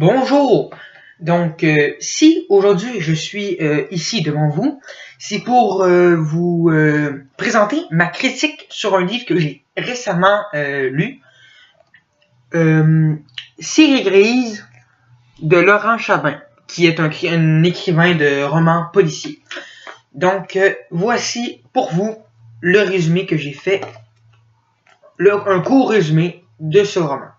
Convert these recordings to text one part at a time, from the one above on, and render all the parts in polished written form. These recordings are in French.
Bonjour! Donc, si aujourd'hui je suis ici devant vous, c'est pour vous présenter ma critique sur un livre que j'ai récemment lu, Série grise de Laurent Chabin, qui est un écrivain de romans policiers. Donc, voici pour vous le résumé que j'ai fait, un court résumé de ce roman.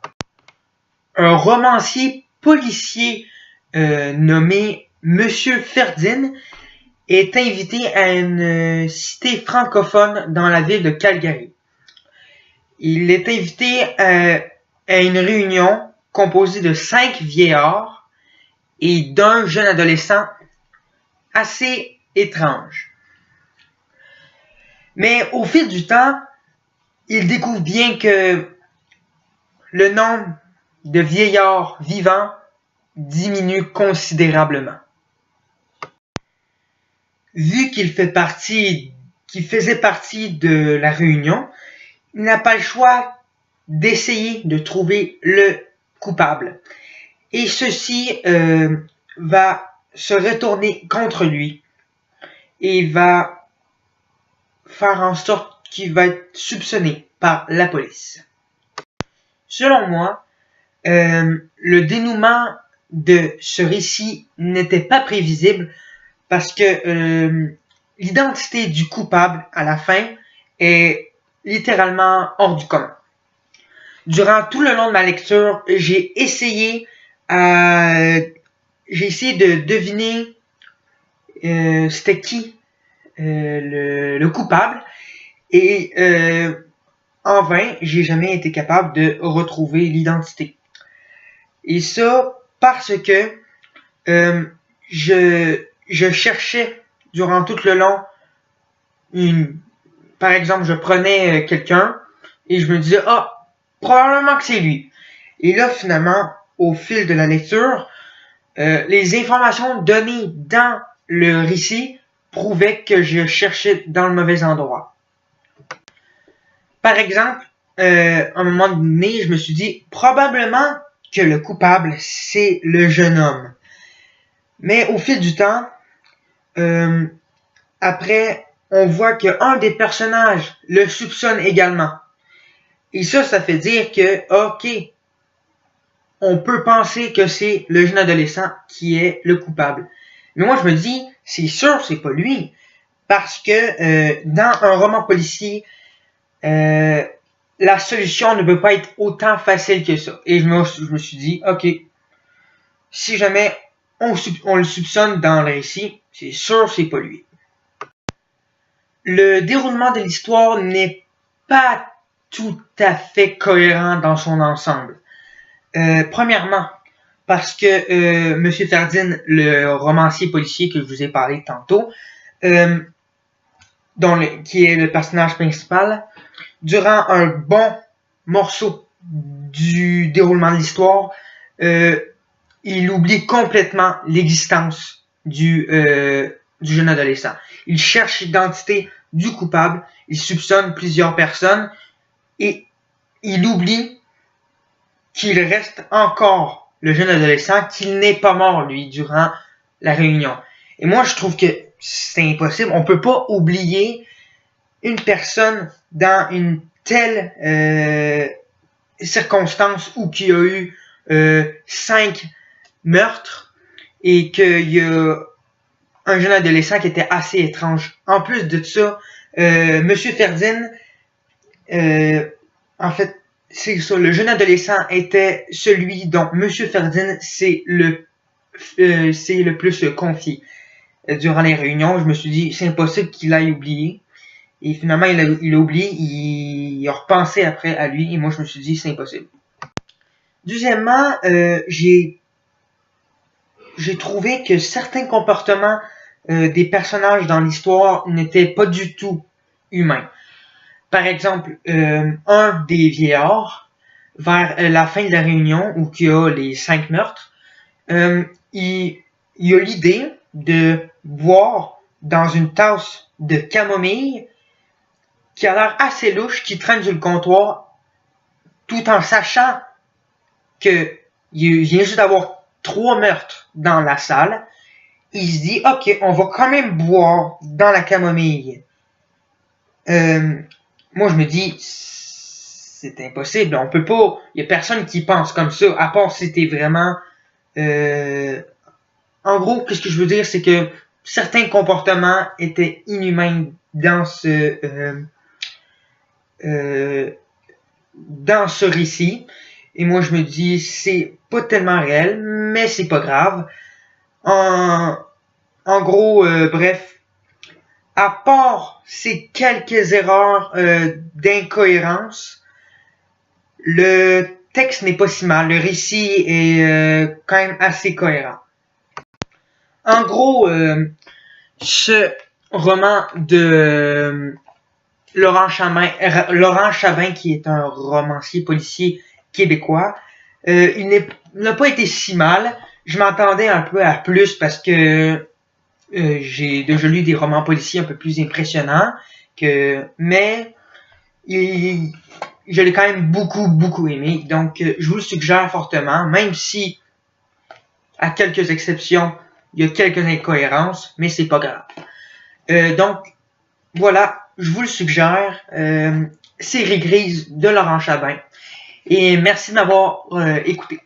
Un romancier policier nommé Monsieur Ferdinand est invité à une cité francophone dans la ville de Calgary. Il est invité à une réunion composée de 5 vieillards et d'un jeune adolescent assez étrange. Mais au fil du temps, il découvre bien que le nombre de vieillards vivants diminue considérablement. Vu qu'il faisait partie de la réunion, il n'a pas le choix d'essayer de trouver le coupable. Et ceci va se retourner contre lui et va faire en sorte qu'il va être soupçonné par la police. Selon moi, le dénouement de ce récit n'était pas prévisible parce que l'identité du coupable à la fin est littéralement hors du commun. Durant tout le long de ma lecture, j'ai essayé de deviner c'était qui le coupable et en vain, j'ai jamais été capable de retrouver l'identité. Et ça parce que je cherchais durant tout le long par exemple, je prenais quelqu'un et je me disais probablement que c'est lui. Et là, finalement, au fil de la lecture, les informations données dans le récit prouvaient que je cherchais dans le mauvais endroit. Par exemple, à un moment donné, je me suis dit probablement que le coupable, c'est le jeune homme. Mais au fil du temps, après, on voit qu'un des personnages le soupçonne également. Et ça fait dire que, ok, on peut penser que c'est le jeune adolescent qui est le coupable. Mais moi, je me dis, c'est sûr, c'est pas lui. Parce que dans un roman policier, la solution ne peut pas être autant facile que ça. Et je me suis dit, ok, si jamais on le soupçonne dans le récit, c'est sûr c'est pas lui. Le déroulement de l'histoire n'est pas tout à fait cohérent dans son ensemble. Premièrement, parce que Monsieur Ferdinand, le romancier policier que je vous ai parlé tantôt, qui est le personnage principal, durant un bon morceau du déroulement de l'histoire, il oublie complètement l'existence du jeune adolescent. Il cherche l'identité du coupable, il soupçonne plusieurs personnes et il oublie qu'il reste encore le jeune adolescent, qu'il n'est pas mort, lui, durant la réunion. Et moi, je trouve que c'est impossible. On peut pas oublier une personne dans une telle circonstance où il y a eu 5 meurtres et qu'il y a un jeune adolescent qui était assez étrange. En plus de ça, Monsieur Ferdinand, en fait, c'est ça, le jeune adolescent était celui dont Monsieur Ferdinand c'est le plus confié. Durant les réunions, je me suis dit, c'est impossible qu'il aille oublier. Et finalement, il a oublié, il a repensé après à lui, et moi je me suis dit, c'est impossible. Deuxièmement, j'ai trouvé que certains comportements des personnages dans l'histoire n'étaient pas du tout humains. Par exemple, un des vieillards, vers la fin de la réunion, où il y a les 5 meurtres, il a l'idée de boire dans une tasse de camomille qui a l'air assez louche, qui traîne sur le comptoir, tout en sachant que il vient juste d'avoir 3 meurtres dans la salle. Il se dit, ok, on va quand même boire dans la camomille. Moi, je me dis, c'est impossible. On peut pas. Il y a personne qui pense comme ça, à part si t'es vraiment. En gros, qu'est-ce que je veux dire, c'est que certains comportements étaient inhumains dans ce récit. Et moi, je me dis, c'est pas tellement réel, mais c'est pas grave. En gros, bref, à part ces quelques erreurs d'incohérence, le texte n'est pas si mal. Le récit est quand même assez cohérent. En gros, ce roman de Laurent Chabin, qui est un romancier policier québécois, il n'a pas été si mal. Je m'attendais un peu à plus parce que j'ai déjà lu des romans policiers un peu plus impressionnants, mais je l'ai quand même beaucoup aimé. Donc, je vous le suggère fortement, même si, à quelques exceptions, il y a quelques incohérences, mais c'est pas grave. Donc, voilà, je vous le suggère. Série grise de Laurent Chabin. Et merci de m'avoir écouté.